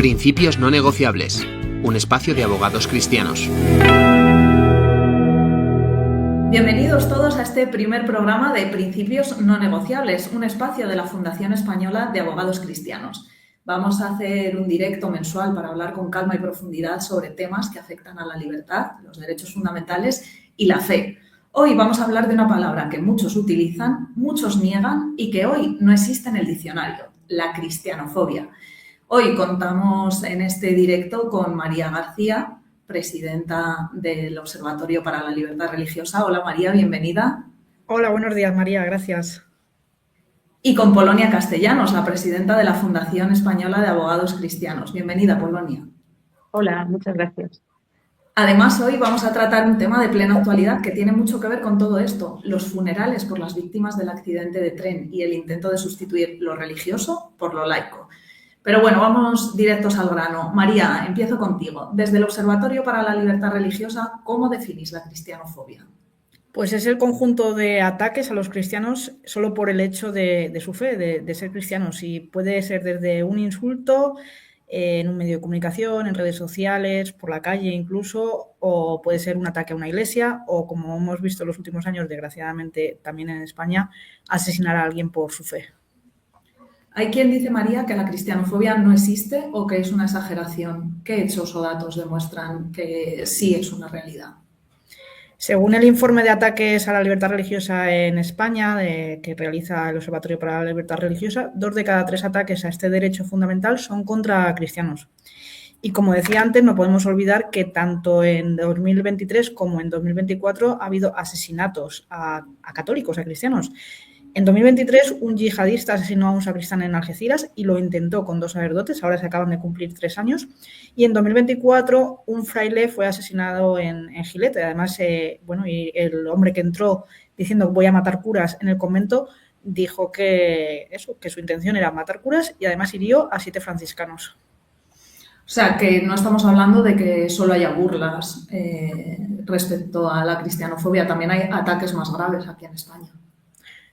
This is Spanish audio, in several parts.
Principios no negociables. Un espacio de abogados cristianos. Bienvenidos todos a este primer programa de Principios no negociables, un espacio de la Fundación Española de Abogados Cristianos. Vamos a hacer un directo mensual para hablar con calma y profundidad sobre temas que afectan a la libertad, los derechos fundamentales y la fe. Hoy vamos a hablar de una palabra que muchos utilizan, muchos niegan y que hoy no existe en el diccionario, la cristianofobia. Hoy contamos en este directo con María García, presidenta del Observatorio para la Libertad Religiosa. Hola María, bienvenida. Hola, buenos días María, gracias. Y con Polonia Castellanos, la presidenta de la Fundación Española de Abogados Cristianos. Bienvenida, Polonia. Hola, muchas gracias. Además, hoy vamos a tratar un tema de plena actualidad que tiene mucho que ver con todo esto, los funerales por las víctimas del accidente de tren y el intento de sustituir lo religioso por lo laico. Pero bueno, vamos directos al grano. María, empiezo contigo. Desde el Observatorio para la Libertad Religiosa, ¿cómo definís la cristianofobia? Pues es el conjunto de ataques a los cristianos solo por el hecho de su fe, de ser cristianos. Y puede ser desde un insulto en un medio de comunicación, en redes sociales, por la calle incluso, o puede ser un ataque a una iglesia, o como hemos visto en los últimos años, desgraciadamente también en España, asesinar a alguien por su fe. Hay quien dice, María, que la cristianofobia no existe o que es una exageración. ¿Qué hechos o datos demuestran que sí es una realidad? Según el informe de ataques a la libertad religiosa en España, que realiza el Observatorio para la Libertad Religiosa, 2 de cada 3 ataques a este derecho fundamental son contra cristianos. Y como decía antes, no podemos olvidar que tanto en 2023 como en 2024 ha habido asesinatos a católicos, a cristianos. En 2023, un yihadista asesinó a un sacristán en Algeciras y lo intentó con 2 sacerdotes, ahora se acaban de cumplir 3 años. Y en 2024, un fraile fue asesinado en Gilete. Además, y el hombre que entró diciendo voy a matar curas en el convento, dijo que su intención era matar curas y además hirió a 7 franciscanos. O sea, que no estamos hablando de que solo haya burlas respecto a la cristianofobia, también hay ataques más graves aquí en España.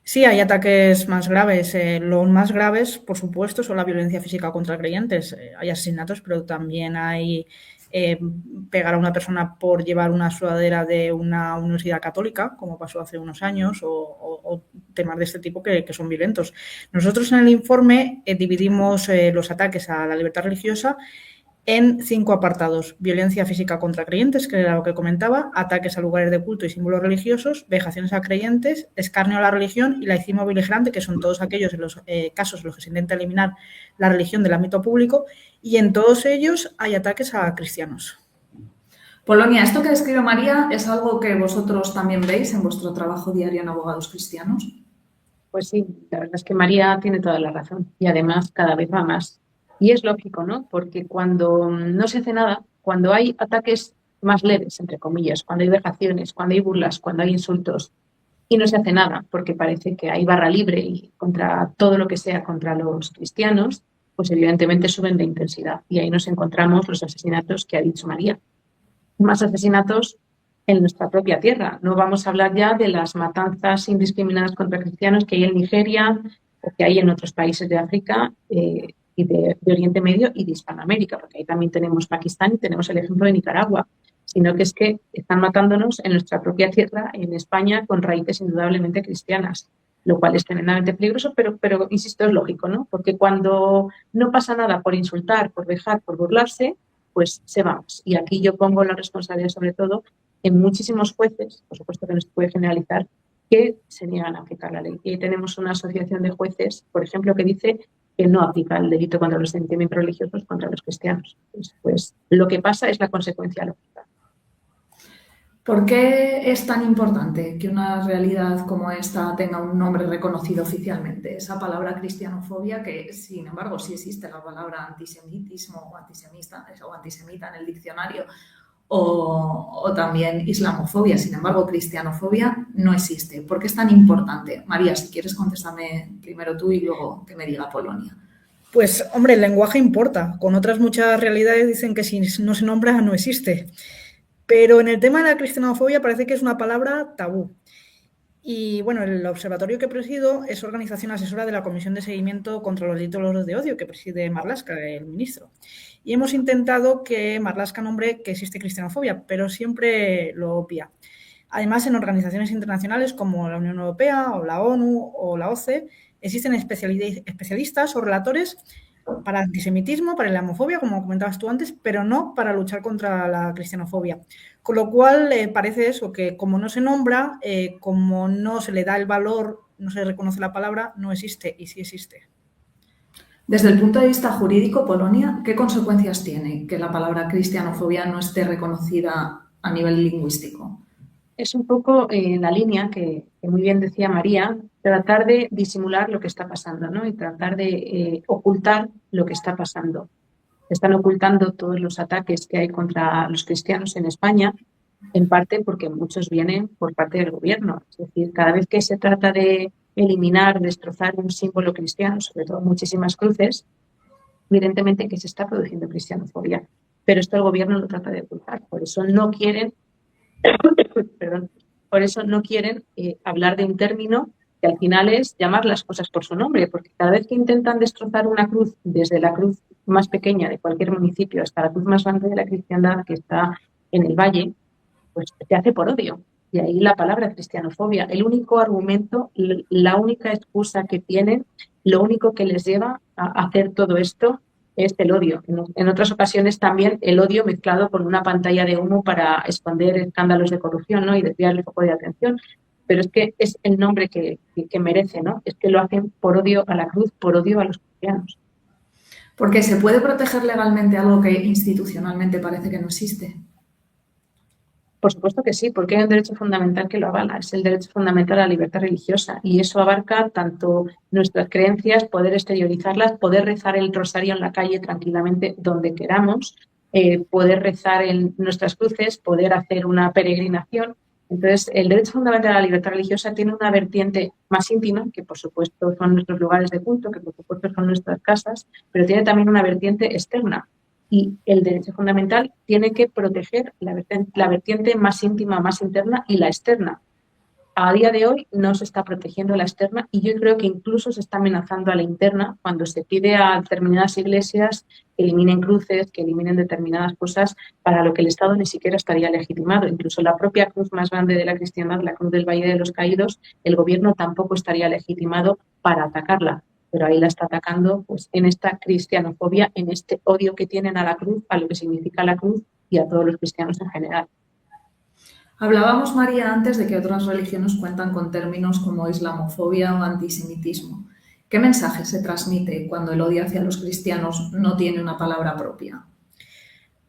Sí, hay ataques más graves. Los más graves, por supuesto, son la violencia física contra creyentes. Hay asesinatos, pero también hay pegar a una persona por llevar una sudadera de una universidad católica, como pasó hace unos años, o temas de este tipo que son violentos. Nosotros en el informe dividimos los ataques a la libertad religiosa en 5 apartados: violencia física contra creyentes, que era lo que comentaba, ataques a lugares de culto y símbolos religiosos, vejaciones a creyentes, escarnio a la religión y laicismo beligerante, que son todos aquellos en los casos en los que se intenta eliminar la religión del ámbito público, y en todos ellos hay ataques a cristianos. Polonia, esto que describe María es algo que vosotros también veis en vuestro trabajo diario en Abogados Cristianos. Pues sí, la verdad es que María tiene toda la razón y además cada vez va más. Y es lógico, ¿no? Porque cuando no se hace nada, cuando hay ataques más leves, entre comillas, cuando hay vejaciones, cuando hay burlas, cuando hay insultos, y no se hace nada porque parece que hay barra libre y contra todo lo que sea contra los cristianos, pues evidentemente suben de intensidad. Y ahí nos encontramos los asesinatos que ha dicho María. Más asesinatos en nuestra propia tierra. No vamos a hablar ya de las matanzas indiscriminadas contra cristianos que hay en Nigeria o que hay en otros países de África y de Oriente Medio y de Hispanoamérica, porque ahí también tenemos Pakistán y tenemos el ejemplo de Nicaragua, sino que es que están matándonos en nuestra propia tierra, en España, con raíces indudablemente cristianas, lo cual es tremendamente peligroso, pero insisto, es lógico, ¿no? Porque cuando no pasa nada por insultar, por vejar, por burlarse, pues se vamos. Y aquí yo pongo la responsabilidad sobre todo en muchísimos jueces, por supuesto que no se puede generalizar, que se niegan a aplicar la ley. Y ahí tenemos una asociación de jueces, por ejemplo, que dice que no aplica el delito contra los sentimientos religiosos contra los cristianos. Pues lo que pasa es la consecuencia lógica. ¿Por qué es tan importante que una realidad como esta tenga un nombre reconocido oficialmente? Esa palabra cristianofobia, que sin embargo sí existe la palabra antisemitismo o antisemita en el diccionario, o también islamofobia, sin embargo cristianofobia no existe. ¿Por qué es tan importante? María, si quieres contéstame primero tú y luego que me diga Polonia. Pues hombre, el lenguaje importa. Con otras muchas realidades dicen que si no se nombra no existe. Pero en el tema de la cristianofobia parece que es una palabra tabú. Y bueno, el observatorio que presido es organización asesora de la Comisión de Seguimiento contra los Delitos de Odio que preside Marlaska, el ministro. Y hemos intentado que Marlaska nombre que existe cristianofobia, pero siempre lo obvia. Además, en organizaciones internacionales como la Unión Europea o la ONU o la OCE existen especialistas o relatores para antisemitismo, para la homofobia, como comentabas tú antes, pero no para luchar contra la cristianofobia. Con lo cual, parece eso, que como no se nombra, como no se le da el valor, no se reconoce la palabra, no existe y sí existe. Desde el punto de vista jurídico, Polonia, ¿qué consecuencias tiene que la palabra cristianofobia no esté reconocida a nivel lingüístico? Es un poco la línea que muy bien decía María, tratar de disimular lo que está pasando, ¿no? Y tratar de ocultar lo que está pasando. Están ocultando todos los ataques que hay contra los cristianos en España, en parte porque muchos vienen por parte del gobierno. Es decir, cada vez que se trata de eliminar, destrozar un símbolo cristiano, sobre todo muchísimas cruces, evidentemente que se está produciendo cristianofobia. Pero esto el gobierno lo trata de ocultar. Por eso no quieren hablar de un término que al final es llamar las cosas por su nombre, porque cada vez que intentan destrozar una cruz, desde la cruz más pequeña de cualquier municipio hasta la cruz más grande de la cristiandad que está en el valle, pues se hace por odio. Y ahí la palabra cristianofobia, el único argumento, la única excusa que tienen, lo único que les lleva a hacer todo esto es el odio. En otras ocasiones también el odio mezclado con una pantalla de humo para esconder escándalos de corrupción, ¿no? Y desviar el foco de atención. Pero es que es el nombre que merece, ¿no? Es que lo hacen por odio a la cruz, por odio a los cristianos. Porque se puede proteger legalmente algo que institucionalmente parece que no existe. Por supuesto que sí, porque hay un derecho fundamental que lo avala, es el derecho fundamental a la libertad religiosa y eso abarca tanto nuestras creencias, poder exteriorizarlas, poder rezar el rosario en la calle tranquilamente donde queramos, poder rezar en nuestras cruces, poder hacer una peregrinación. Entonces, el derecho fundamental a la libertad religiosa tiene una vertiente más íntima, que por supuesto son nuestros lugares de culto, que por supuesto son nuestras casas, pero tiene también una vertiente externa. Y el derecho fundamental tiene que proteger la vertiente más íntima, más interna y la externa. A día de hoy no se está protegiendo la externa y yo creo que incluso se está amenazando a la interna cuando se pide a determinadas iglesias que eliminen cruces, que eliminen determinadas cosas para lo que el Estado ni siquiera estaría legitimado. Incluso la propia cruz más grande de la cristiandad, la cruz del Valle de los Caídos, el gobierno tampoco estaría legitimado para atacarla. Pero ahí la está atacando pues, en esta cristianofobia, en este odio que tienen a la cruz, a lo que significa la cruz y a todos los cristianos en general. Hablábamos, María, antes de que otras religiones cuentan con términos como islamofobia o antisemitismo. ¿Qué mensaje se transmite cuando el odio hacia los cristianos no tiene una palabra propia?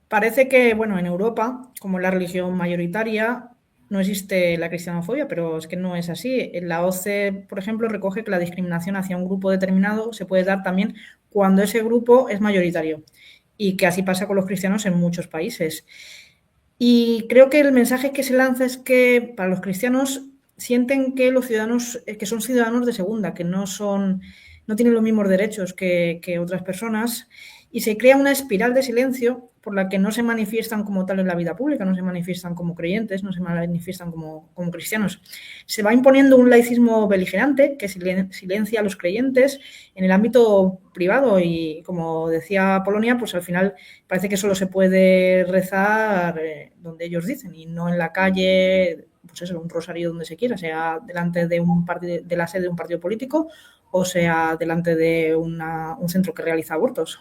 Parece que, bueno, en Europa, como la religión mayoritaria, no existe la cristianofobia, pero es que no es así. La OCE, por ejemplo, recoge que la discriminación hacia un grupo determinado se puede dar también cuando ese grupo es mayoritario y que así pasa con los cristianos en muchos países. Y creo que el mensaje que se lanza es que para los cristianos sienten que los ciudadanos, que son ciudadanos de segunda, que no tienen los mismos derechos que otras personas y se crea una espiral de silencio por la que no se manifiestan como tal en la vida pública, no se manifiestan como creyentes, no se manifiestan como cristianos. Se va imponiendo un laicismo beligerante que silencia a los creyentes en el ámbito privado y, como decía Polonia, pues al final parece que solo se puede rezar donde ellos dicen y no en la calle, pues eso, un rosario donde se quiera, sea delante de de la sede de un partido político o sea delante de un centro que realiza abortos.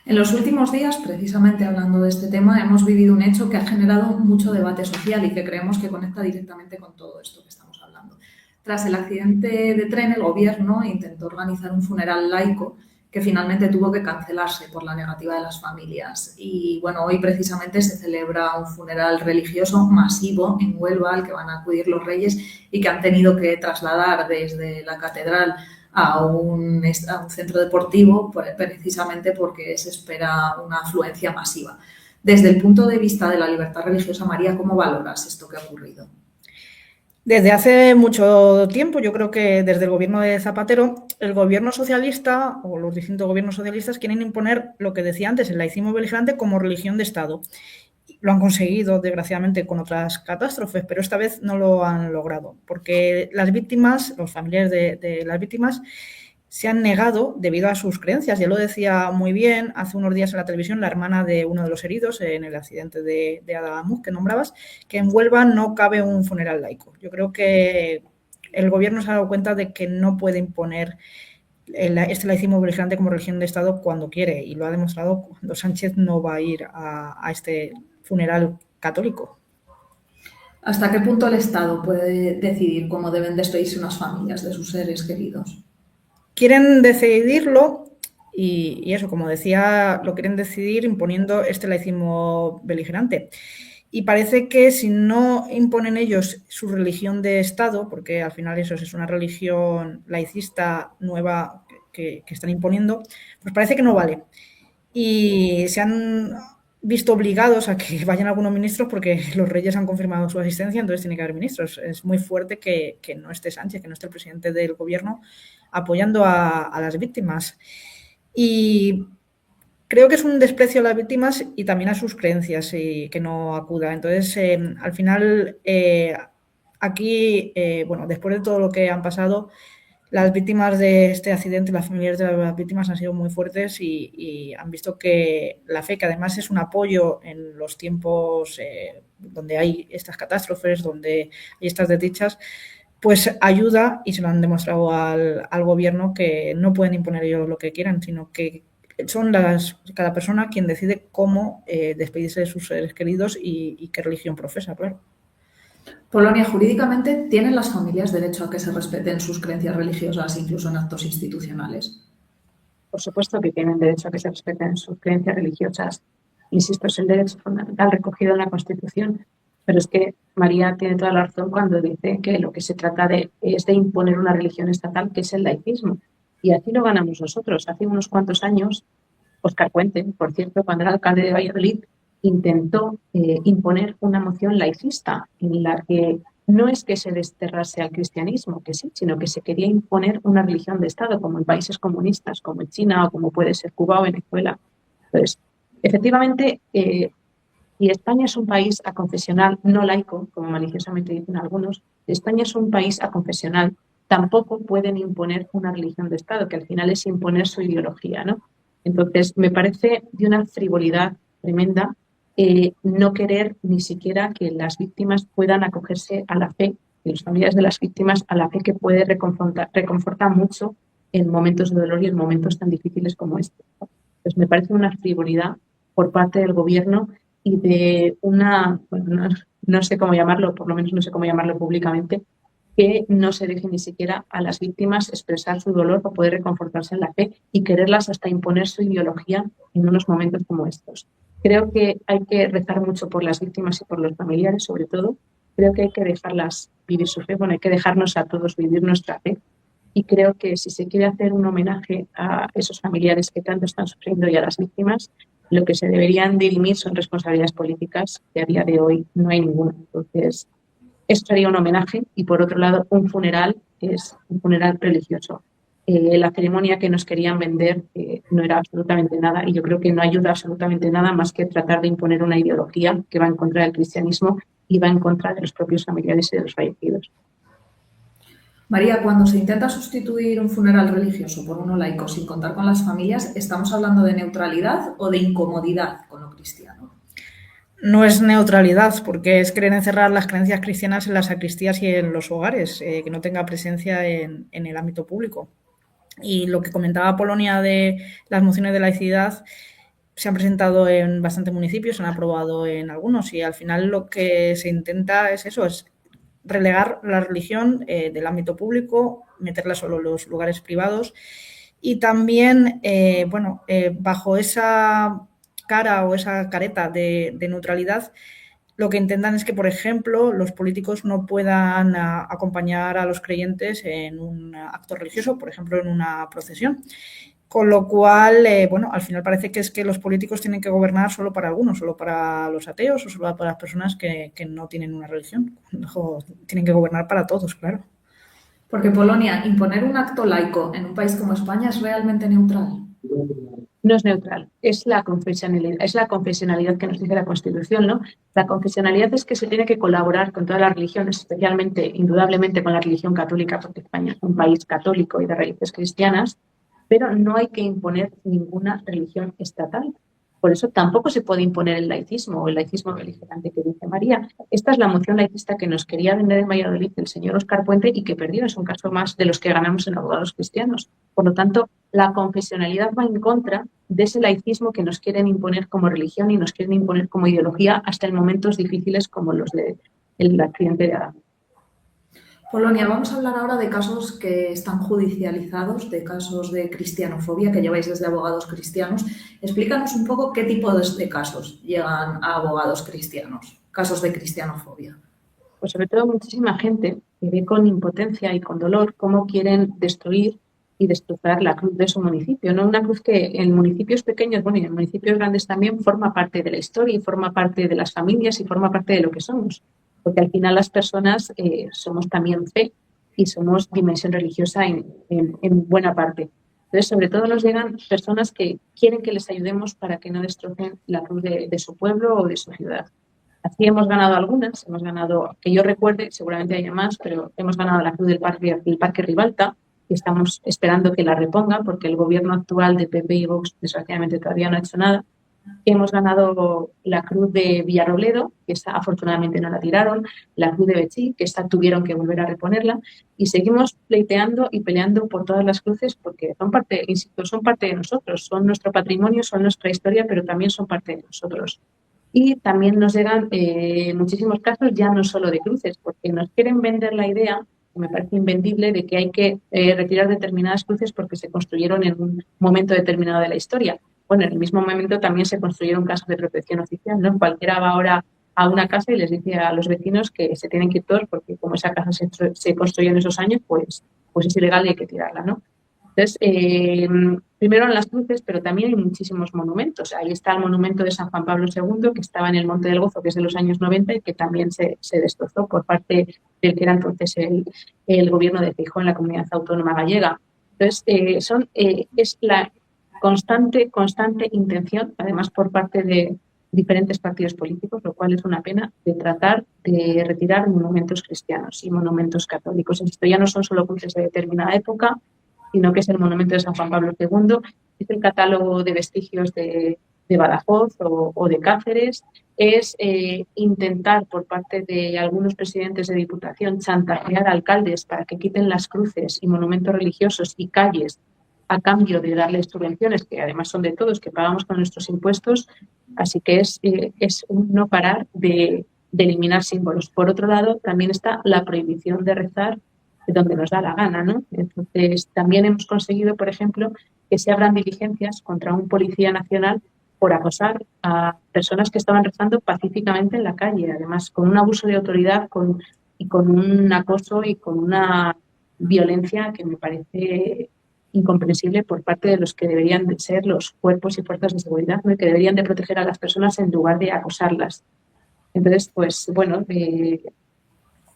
En los últimos días, precisamente hablando de este tema, hemos vivido un hecho que ha generado mucho debate social y que creemos que conecta directamente con todo esto que estamos hablando. Tras el accidente de tren, el gobierno intentó organizar un funeral laico que finalmente tuvo que cancelarse por la negativa de las familias. Y bueno, hoy precisamente se celebra un funeral religioso masivo en Huelva al que van a acudir los reyes y que han tenido que trasladar desde la catedral a un centro deportivo precisamente porque se espera una afluencia masiva. Desde el punto de vista de la libertad religiosa, María, ¿cómo valoras esto que ha ocurrido? Desde hace mucho tiempo, yo creo que desde el gobierno de Zapatero, el gobierno socialista o los distintos gobiernos socialistas quieren imponer lo que decía antes, el laicismo beligerante como religión de Estado. lo han conseguido, desgraciadamente, con otras catástrofes, pero esta vez no lo han logrado, porque las víctimas, los familiares de las víctimas, se han negado debido a sus creencias. Ya lo decía muy bien hace unos días en la televisión la hermana de uno de los heridos en el accidente de Adamuz que nombrabas, que en Huelva no cabe un funeral laico. Yo creo que el gobierno se ha dado cuenta de que no puede imponer este laicismo beligerante como religión de Estado cuando quiere, y lo ha demostrado cuando Sánchez no va a ir a este funeral católico. ¿Hasta qué punto el Estado puede decidir cómo deben despedirse unas familias de sus seres queridos? Quieren decidirlo y eso, como decía, lo quieren decidir imponiendo este laicismo beligerante. Y parece que si no imponen ellos su religión de Estado, porque al final eso es una religión laicista nueva que están imponiendo, pues parece que no vale. Y se han visto obligados a que vayan algunos ministros porque los reyes han confirmado su asistencia, entonces tiene que haber ministros. Es muy fuerte que no esté Sánchez, que no esté el presidente del gobierno apoyando a las víctimas. Y creo que es un desprecio a las víctimas y también a sus creencias y que no acuda. Entonces, al final, aquí, bueno, después de todo lo que han pasado, las víctimas de este accidente, las familias de las víctimas han sido muy fuertes y han visto que la fe, que además es un apoyo en los tiempos donde hay estas catástrofes, donde hay estas desdichas, pues ayuda, y se lo han demostrado al gobierno, que no pueden imponer ellos lo que quieran, sino que son cada persona quien decide cómo despedirse de sus seres queridos y qué religión profesa, claro. Polonia, jurídicamente, ¿tienen las familias derecho a que se respeten sus creencias religiosas, incluso en actos institucionales? Por supuesto que tienen derecho a que se respeten sus creencias religiosas. Insisto, es el derecho fundamental recogido en la Constitución. Pero es que María tiene toda la razón cuando dice que lo que se trata es de imponer una religión estatal, que es el laicismo. Y así lo ganamos nosotros. Hace unos cuantos años, Óscar Puente, por cierto, cuando era alcalde de Valladolid, intentó imponer una moción laicista en la que no es que se desterrase al cristianismo, que sí, sino que se quería imponer una religión de Estado, como en países comunistas, como en China o como puede ser Cuba o Venezuela. Entonces, efectivamente, y España es un país aconfesional no laico, como maliciosamente dicen algunos. España es un país aconfesional. Tampoco pueden imponer una religión de Estado, que al final es imponer su ideología, ¿no? Entonces, me parece de una frivolidad tremenda no querer ni siquiera que las víctimas puedan acogerse a la fe, y los familiares de las víctimas a la fe, que puede reconfortar mucho en momentos de dolor y en momentos tan difíciles como este. Pues me parece una frivolidad por parte del gobierno y de una, bueno, no sé cómo llamarlo, por lo menos no sé cómo llamarlo públicamente, que no se deje ni siquiera a las víctimas expresar su dolor para poder reconfortarse en la fe y quererlas hasta imponer su ideología en unos momentos como estos. Creo que hay que rezar mucho por las víctimas y por los familiares, sobre todo. Creo que hay que dejarlas vivir su fe, bueno, hay que dejarnos a todos vivir nuestra fe. Y creo que si se quiere hacer un homenaje a esos familiares que tanto están sufriendo y a las víctimas, lo que se deberían dirimir son responsabilidades políticas, que a día de hoy no hay ninguna. Entonces, esto sería un homenaje y, por otro lado, un funeral es un funeral religioso. La ceremonia que nos querían vender no era absolutamente nada, y yo creo que no ayuda absolutamente nada más que tratar de imponer una ideología que va en contra del cristianismo y va en contra de los propios familiares y de los fallecidos. María, cuando se intenta sustituir un funeral religioso por uno laico sin contar con las familias, ¿estamos hablando de neutralidad o de incomodidad con lo cristiano? No es neutralidad, porque es querer encerrar las creencias cristianas en las sacristías y en los hogares, que no tenga presencia en el ámbito público. Y lo que comentaba Polonia de las mociones de laicidad, se han presentado en bastantes municipios, se han aprobado en algunos, y al final lo que se intenta es eso, es relegar la religión del ámbito público, meterla solo en los lugares privados, y también, bajo esa cara o esa careta de neutralidad, lo que intentan es que, por ejemplo, los políticos no puedan acompañar a los creyentes en un acto religioso, por ejemplo, en una procesión. Con lo cual, al final parece que es que los políticos tienen que gobernar solo para algunos, solo para los ateos o solo para las personas que no tienen una religión. Tienen que gobernar para todos, claro. Porque Polonia, imponer un acto laico en un país como España es realmente neutral. No es neutral, es la confesionalidad que nos dice la Constitución, ¿no? La confesionalidad es que se tiene que colaborar con todas las religiones, especialmente, indudablemente, con la religión católica, porque España es un país católico y de raíces cristianas, pero no hay que imponer ninguna religión estatal. Por eso tampoco se puede imponer el laicismo o el laicismo beligerante que dice María. Esta es la moción laicista que nos quería vender en Valladolid el señor Óscar Puente y que perdió. Es un caso más de los que ganamos en Abogados Cristianos. Por lo tanto, la confesionalidad va en contra de ese laicismo que nos quieren imponer como religión y nos quieren imponer como ideología hasta en momentos difíciles como los del accidente de Adán. Polonia, vamos a hablar ahora de casos que están judicializados, de casos de cristianofobia que lleváis desde Abogados Cristianos. Explícanos un poco qué tipo de casos llegan a Abogados Cristianos, casos de cristianofobia. Pues sobre todo muchísima gente que ve con impotencia y con dolor cómo quieren destruir y destrozar la cruz de su municipio, ¿no? Una cruz que en municipios pequeños, bueno, y en municipios grandes también forma parte de la historia y forma parte de las familias y forma parte de lo que somos. Porque al final las personas somos también fe y somos dimensión religiosa en buena parte. Entonces, sobre todo nos llegan personas que quieren que les ayudemos para que no destrocen la cruz de su pueblo o de su ciudad. Así hemos ganado algunas, hemos ganado, que yo recuerde, seguramente haya más, pero hemos ganado la cruz del Parque Ribalta y estamos esperando que la repongan porque el gobierno actual de PP y Vox desgraciadamente todavía no ha hecho nada. Hemos ganado la cruz de Villarrobledo, que esta afortunadamente no la tiraron, la cruz de Betxí, que esta tuvieron que volver a reponerla, y seguimos pleiteando y peleando por todas las cruces porque son parte, insisto, son parte de nosotros, son nuestro patrimonio, son nuestra historia, pero también son parte de nosotros. Y también nos llegan muchísimos casos, ya no solo de cruces, porque nos quieren vender la idea, que me parece invendible, de que hay que retirar determinadas cruces porque se construyeron en un momento determinado de la historia. Bueno, en el mismo momento también se construyeron casos de protección oficial, ¿no? Cualquiera va ahora a una casa y les dice a los vecinos que se tienen que ir todos porque como esa casa se construyó en esos años, pues es ilegal y hay que tirarla, ¿no? Entonces, primero en las cruces, pero también hay muchísimos monumentos. Ahí está el monumento de San Juan Pablo II, que estaba en el Monte del Gozo, que es de los años 90 y que también se destrozó por parte del que era entonces el gobierno de Feijóo en la Comunidad Autónoma Gallega. Entonces, es la constante intención, además por parte de diferentes partidos políticos, lo cual es una pena, de tratar de retirar monumentos cristianos y monumentos católicos. Esto ya no son solo cruces de determinada época, sino que es el monumento de San Juan Pablo II, es el catálogo de vestigios de Badajoz o de Cáceres, es intentar por parte de algunos presidentes de Diputación chantajear a alcaldes para que quiten las cruces y monumentos religiosos y calles a cambio de darles subvenciones, que además son de todos, que pagamos con nuestros impuestos. Así que es un no parar de eliminar símbolos. Por otro lado, también está la prohibición de rezar donde nos da la gana, ¿no? Entonces, también hemos conseguido, por ejemplo, que se abran diligencias contra un policía nacional por acosar a personas que estaban rezando pacíficamente en la calle, además con un abuso de autoridad y con un acoso y con una violencia que me parece incomprensible por parte de los que deberían de ser los cuerpos y fuerzas de seguridad, ¿no? Que deberían de proteger a las personas en lugar de acosarlas. Entonces, pues bueno,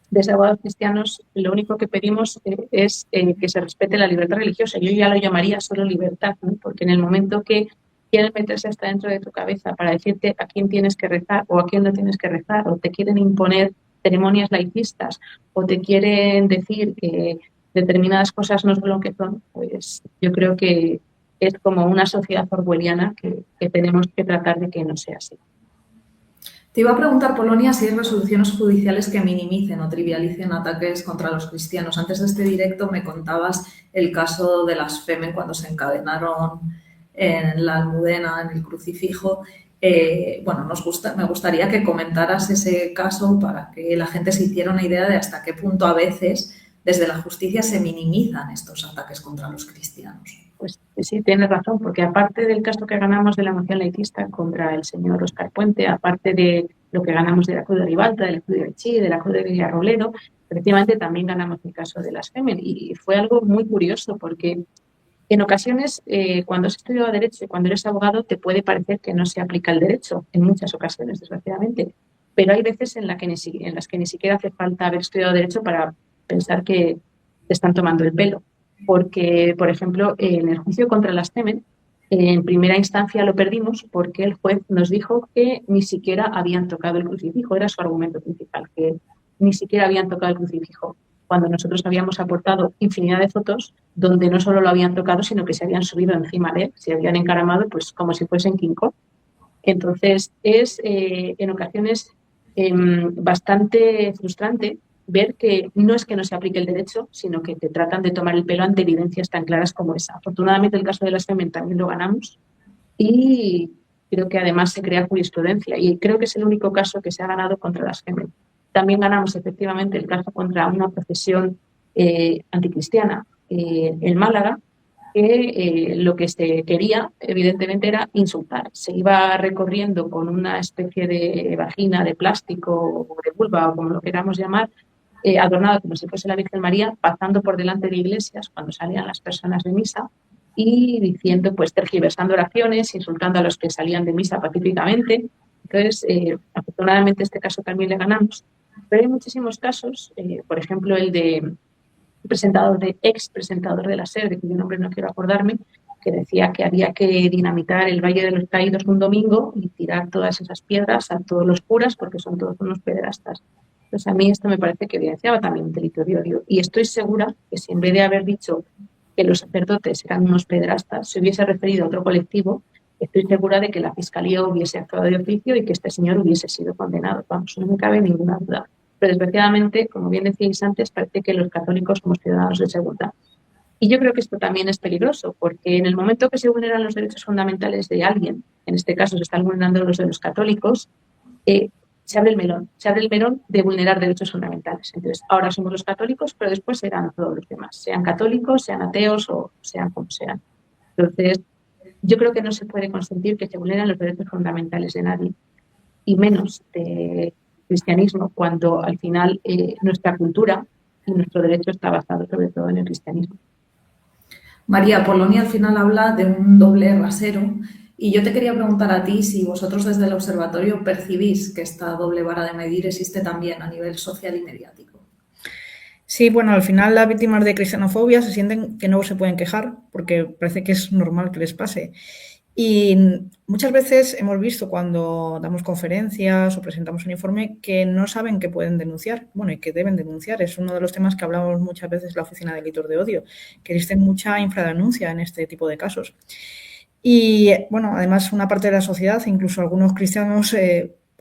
desde Abogados Cristianos lo único que pedimos es que se respete la libertad religiosa. Yo ya lo llamaría solo libertad, ¿no? Porque en el momento que quieren meterse hasta dentro de tu cabeza para decirte a quién tienes que rezar o a quién no tienes que rezar, o te quieren imponer ceremonias laicistas, o te quieren decir que determinadas cosas no son lo que son, pues yo creo que es como una sociedad orwelliana que tenemos que tratar de que no sea así. Te iba a preguntar, Polonia, si hay resoluciones judiciales que minimicen o trivialicen ataques contra los cristianos. Antes de este directo me contabas el caso de las FEME cuando se encadenaron en la Almudena, en el crucifijo. Bueno, me gustaría que comentaras ese caso para que la gente se hiciera una idea de hasta qué punto a veces desde la justicia se minimizan estos ataques contra los cristianos. Pues sí, tienes razón, porque aparte del caso que ganamos de la moción laicista contra el señor Óscar Puente, aparte de lo que ganamos de la cruz de Ribalta, de la cruz de Betxí, de la cruz de Villarrobledo, efectivamente también ganamos el caso de las FEMEN. Y fue algo muy curioso porque en ocasiones, cuando has estudiado Derecho y cuando eres abogado, te puede parecer que no se aplica el derecho, en muchas ocasiones, desgraciadamente. Pero hay veces en las que ni siquiera hace falta haber estudiado Derecho para pensar que te están tomando el pelo. Porque, por ejemplo, en el juicio contra las FEMEN, En primera instancia lo perdimos porque el juez nos dijo que ni siquiera habían tocado el crucifijo, era su argumento principal, que ni siquiera habían tocado el crucifijo, cuando nosotros habíamos aportado infinidad de fotos donde no solo lo habían tocado, sino que se habían subido encima de él, se habían encaramado pues como si fuesen King Kong. Entonces es en ocasiones bastante frustrante ver que no es que no se aplique el derecho, sino que te tratan de tomar el pelo ante evidencias tan claras como esa. Afortunadamente el caso de las Femen también lo ganamos y creo que además se crea jurisprudencia y creo que es el único caso que se ha ganado contra las Femen. También ganamos efectivamente el caso contra una procesión anticristiana en Málaga, que lo que se quería, evidentemente, era insultar. Se iba recorriendo con una especie de vagina de plástico o de vulva, o como lo queramos llamar, adornada como si fuese la Virgen María, pasando por delante de iglesias cuando salían las personas de misa y diciendo, pues, tergiversando oraciones, insultando a los que salían de misa pacíficamente. Entonces, afortunadamente, este caso también le ganamos. Pero hay muchísimos casos, por ejemplo, el de ex presentador de la SER, de cuyo nombre no quiero acordarme, que decía que había que dinamitar el Valle de los Caídos un domingo y tirar todas esas piedras a todos los curas porque son todos unos pederastas. Entonces a mí esto me parece que evidenciaba también un delito de odio y estoy segura que si en vez de haber dicho que los sacerdotes eran unos pederastas se hubiese referido a otro colectivo, estoy segura de que la Fiscalía hubiese actuado de oficio y que este señor hubiese sido condenado. Vamos, no me cabe ninguna duda. Pero desgraciadamente, como bien decíais antes, parece que los católicos somos ciudadanos de segunda. Y yo creo que esto también es peligroso, porque en el momento que se vulneran los derechos fundamentales de alguien, en este caso se están vulnerando los de los católicos, se abre el melón de vulnerar derechos fundamentales. Entonces, ahora somos los católicos, pero después serán todos los demás, sean católicos, sean ateos o sean como sean. Entonces, yo creo que no se puede consentir que se vulneren los derechos fundamentales de nadie, y menos de cristianismo, cuando al final nuestra cultura y nuestro derecho está basado sobre todo en el cristianismo. María, Polonia al final habla de un doble rasero y yo te quería preguntar a ti si vosotros desde el observatorio percibís que esta doble vara de medir existe también a nivel social y mediático. Sí, bueno, al final las víctimas de cristianofobia se sienten que no se pueden quejar porque parece que es normal que les pase. Y muchas veces hemos visto cuando damos conferencias o presentamos un informe que no saben que pueden denunciar, bueno, y que deben denunciar. Es uno de los temas que hablamos muchas veces en la Oficina de Delitos de Odio, que existe mucha infradenuncia en este tipo de casos. Y, bueno, además una parte de la sociedad, incluso algunos cristianos,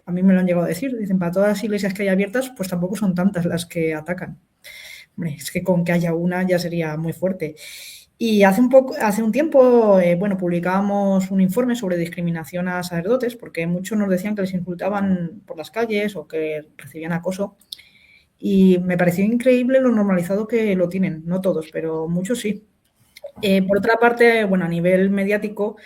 a mí me lo han llegado a decir, dicen, para todas las iglesias que hay abiertas, pues tampoco son tantas las que atacan. Hombre, es que con que haya una ya sería muy fuerte. Y hace un tiempo, publicábamos un informe sobre discriminación a sacerdotes, porque muchos nos decían que les insultaban por las calles o que recibían acoso. Y me pareció increíble lo normalizado que lo tienen, no todos, pero muchos sí. Por otra parte, bueno, a nivel mediático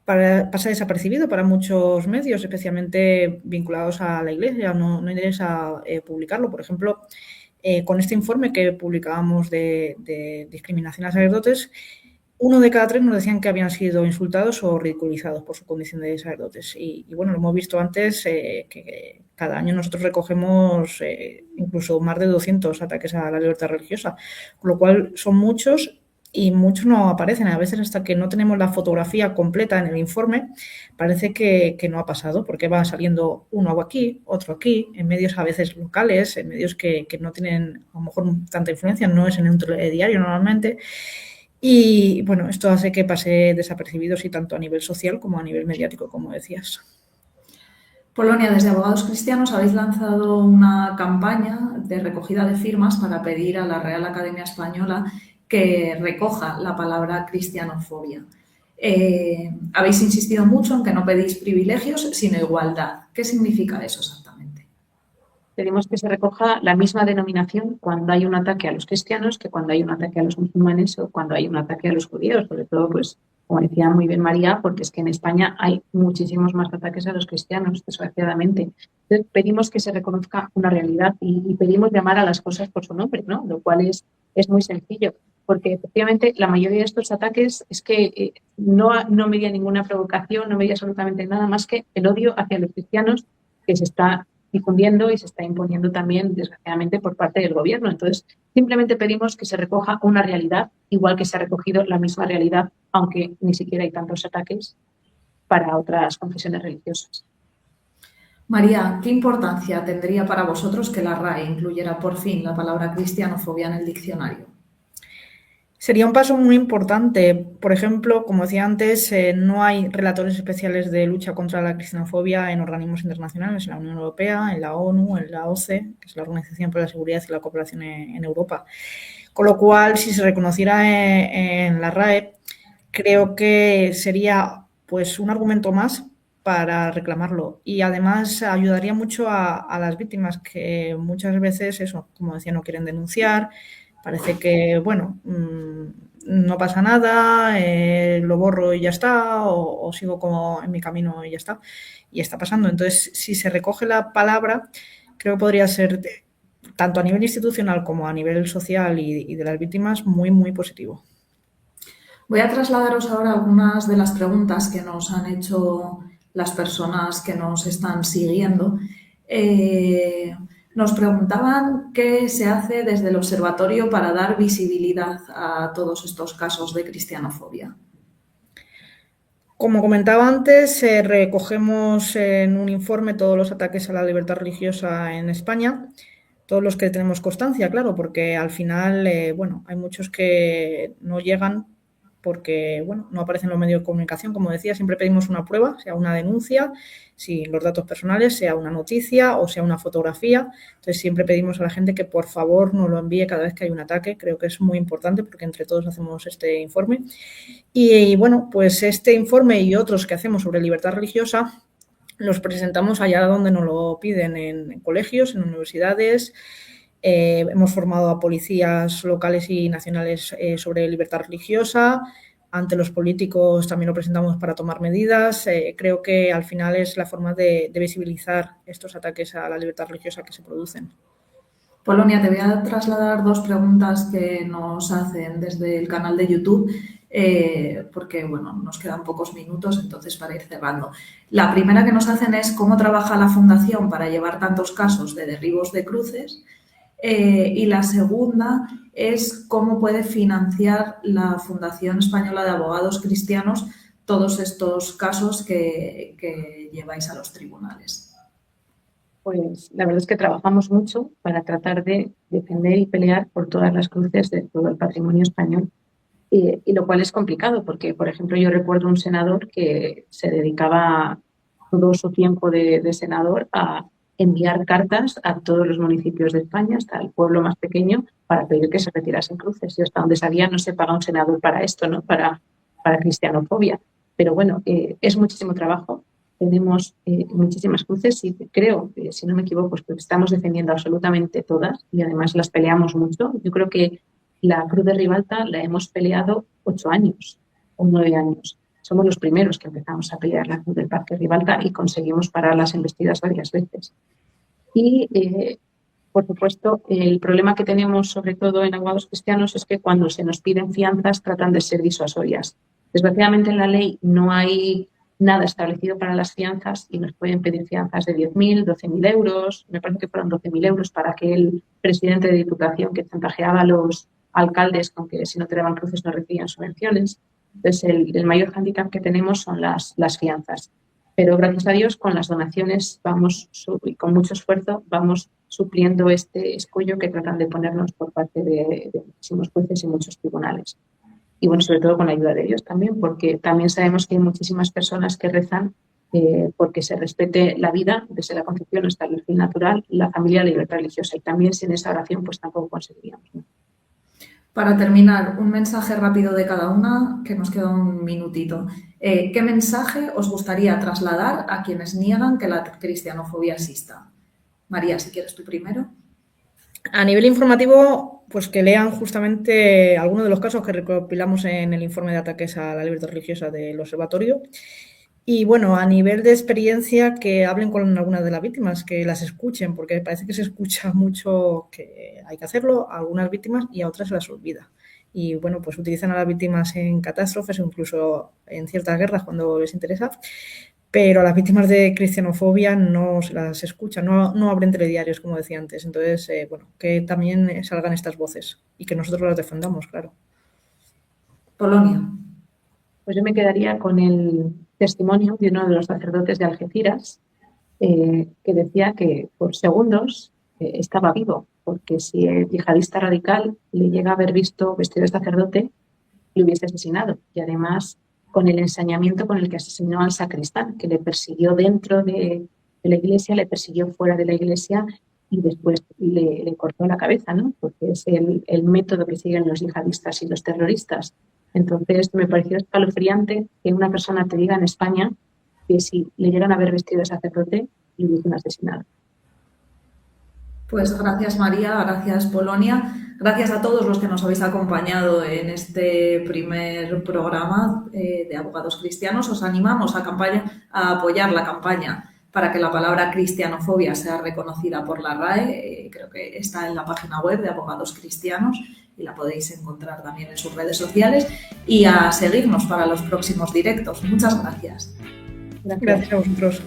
pasa desapercibido para muchos medios, especialmente vinculados a la Iglesia, no interesa publicarlo. Por ejemplo, con este informe que publicábamos de discriminación a sacerdotes, 1 de cada 3 nos decían que habían sido insultados o ridiculizados por su condición de sacerdotes. Y bueno, lo hemos visto antes, que cada año nosotros recogemos incluso más de 200 ataques a la libertad religiosa, con lo cual son muchos y muchos no aparecen. A veces hasta que no tenemos la fotografía completa en el informe, parece que no ha pasado, porque va saliendo uno aquí, otro aquí, en medios a veces locales, en medios que no tienen a lo mejor tanta influencia, no es en un telediario normalmente. Y bueno, esto hace que pase desapercibido, sí, tanto a nivel social como a nivel mediático, como decías. Polonia, desde Abogados Cristianos habéis lanzado una campaña de recogida de firmas para pedir a la Real Academia Española que recoja la palabra cristianofobia. Habéis insistido mucho en que no pedís privilegios, sino igualdad. ¿Qué significa eso exactamente? Pedimos que se recoja la misma denominación cuando hay un ataque a los cristianos que cuando hay un ataque a los musulmanes o cuando hay un ataque a los judíos, sobre todo, pues, como decía muy bien María, porque es que en España hay muchísimos más ataques a los cristianos, desgraciadamente. Entonces, pedimos que se reconozca una realidad y pedimos llamar a las cosas por su nombre, ¿no? Lo cual es muy sencillo, porque efectivamente la mayoría de estos ataques es que no medía ninguna provocación, no medía absolutamente nada más que el odio hacia los cristianos que se está difundiendo y se está imponiendo también, desgraciadamente, por parte del gobierno. Entonces, simplemente pedimos que se recoja una realidad, igual que se ha recogido la misma realidad aunque ni siquiera hay tantos ataques para otras confesiones religiosas. María, ¿qué importancia tendría para vosotros que la RAE incluyera por fin la palabra cristianofobia en el diccionario? Sería un paso muy importante. Por ejemplo, como decía antes, no hay relatores especiales de lucha contra la cristianofobia en organismos internacionales, en la Unión Europea, en la ONU, en la OCE, que es la Organización para la Seguridad y la Cooperación en Europa. Con lo cual, si se reconociera en la RAE, creo que sería pues un argumento más para reclamarlo y además ayudaría mucho a las víctimas que muchas veces, eso, como decía, no quieren denunciar. Parece que, bueno, no pasa nada, lo borro y ya está, o sigo como en mi camino y ya está. Y está pasando. Entonces, si se recoge la palabra, creo que podría ser, tanto a nivel institucional como a nivel social y de las víctimas, muy, muy positivo. Voy a trasladaros ahora algunas de las preguntas que nos han hecho las personas que nos están siguiendo. Nos preguntaban qué se hace desde el observatorio para dar visibilidad a todos estos casos de cristianofobia. Como comentaba antes, recogemos en un informe todos los ataques a la libertad religiosa en España, todos los que tenemos constancia, claro, porque al final, bueno, hay muchos que no llegan porque, bueno, no aparecen en los medios de comunicación. Como decía, siempre pedimos una prueba, sea una denuncia, si los datos personales, sea una noticia o sea una fotografía. Entonces, siempre pedimos a la gente que por favor nos lo envíe cada vez que hay un ataque. Creo que es muy importante porque entre todos hacemos este informe. Y bueno, pues este informe y otros que hacemos sobre libertad religiosa los presentamos allá donde nos lo piden, en colegios, en universidades. Hemos formado a policías locales y nacionales sobre libertad religiosa. Ante los políticos también lo presentamos para tomar medidas. Creo que al final es la forma de visibilizar estos ataques a la libertad religiosa que se producen. Polonia, te voy a trasladar dos preguntas que nos hacen desde el canal de YouTube, porque bueno, nos quedan pocos minutos, entonces para ir cerrando. La primera que nos hacen es cómo trabaja la Fundación para llevar tantos casos de derribos de cruces. Y la segunda es cómo puede financiar la Fundación Española de Abogados Cristianos todos estos casos que lleváis a los tribunales. Pues la verdad es que trabajamos mucho para tratar de defender y pelear por todas las cruces de todo el patrimonio español. Y lo cual es complicado porque, por ejemplo, yo recuerdo un senador que se dedicaba todo su tiempo de senador a enviar cartas a todos los municipios de España, hasta el pueblo más pequeño, para pedir que se retirasen cruces. Y hasta donde sabía no se paga un senador para esto, ¿no? Para cristianofobia. Pero bueno, es muchísimo trabajo. Tenemos muchísimas cruces y creo, si no me equivoco, pues estamos defendiendo absolutamente todas y además las peleamos mucho. Yo creo que la Cruz de Ribalta la hemos peleado 8 años o 9 años. Somos los primeros que empezamos a pelear la Cruz del Parque Ribalta y conseguimos parar las embestidas varias veces. Y, por supuesto, el problema que tenemos, sobre todo en abogados cristianos, es que cuando se nos piden fianzas tratan de ser disuasorias. Desgraciadamente en la ley no hay nada establecido para las fianzas y nos pueden pedir fianzas de 10.000, 12.000 euros. Me parece que fueron 12.000 euros para aquel presidente de Diputación que chantajeaba a los alcaldes con que si no te daban cruces no recibían subvenciones. Entonces, el mayor hándicap que tenemos son las fianzas. Pero gracias a Dios, con las donaciones y con mucho esfuerzo vamos supliendo este escollo que tratan de ponernos por parte de muchísimos jueces y muchos tribunales. Y bueno, sobre todo con la ayuda de Dios también, porque también sabemos que hay muchísimas personas que rezan porque se respete la vida desde la concepción hasta el fin natural, la familia, la libertad religiosa. Y también sin esa oración pues tampoco conseguiríamos, ¿no? Para terminar, un mensaje rápido de cada una, que nos queda un minutito. ¿Qué mensaje os gustaría trasladar a quienes niegan que la cristianofobia exista? María, si quieres tú primero. A nivel informativo, pues que lean justamente algunos de los casos que recopilamos en el informe de ataques a la libertad religiosa del observatorio. Y bueno, a nivel de experiencia, que hablen con algunas de las víctimas, que las escuchen, porque parece que se escucha mucho que hay que hacerlo a algunas víctimas y a otras se las olvida. Y bueno, pues utilizan a las víctimas en catástrofes o incluso en ciertas guerras cuando les interesa, pero a las víctimas de cristianofobia no se las escucha, no abren telediarios, como decía antes. Entonces, bueno, que también salgan estas voces y que nosotros las defendamos, claro. Polonia. Pues yo me quedaría con el testimonio de uno de los sacerdotes de Algeciras, que decía que por segundos estaba vivo, porque si el yihadista radical le llega a haber visto vestido de sacerdote, le hubiese asesinado. Y además con el ensañamiento con el que asesinó al sacristán, que le persiguió dentro de la iglesia, le persiguió fuera de la iglesia y después le cortó la cabeza, ¿no? Porque es el método que siguen los yihadistas y los terroristas. Entonces me pareció escalofriante que una persona te diga en España que si le llegan a haber vestido de sacerdote, le hubiesen asesinado. Pues gracias María, gracias Polonia, gracias a todos los que nos habéis acompañado en este primer programa de Abogados Cristianos. Os animamos a apoyar la campaña para que la palabra cristianofobia sea reconocida por la RAE. Creo que está en la página web de Abogados Cristianos y la podéis encontrar también en sus redes sociales, y a seguirnos para los próximos directos. Muchas gracias. Gracias a vosotros.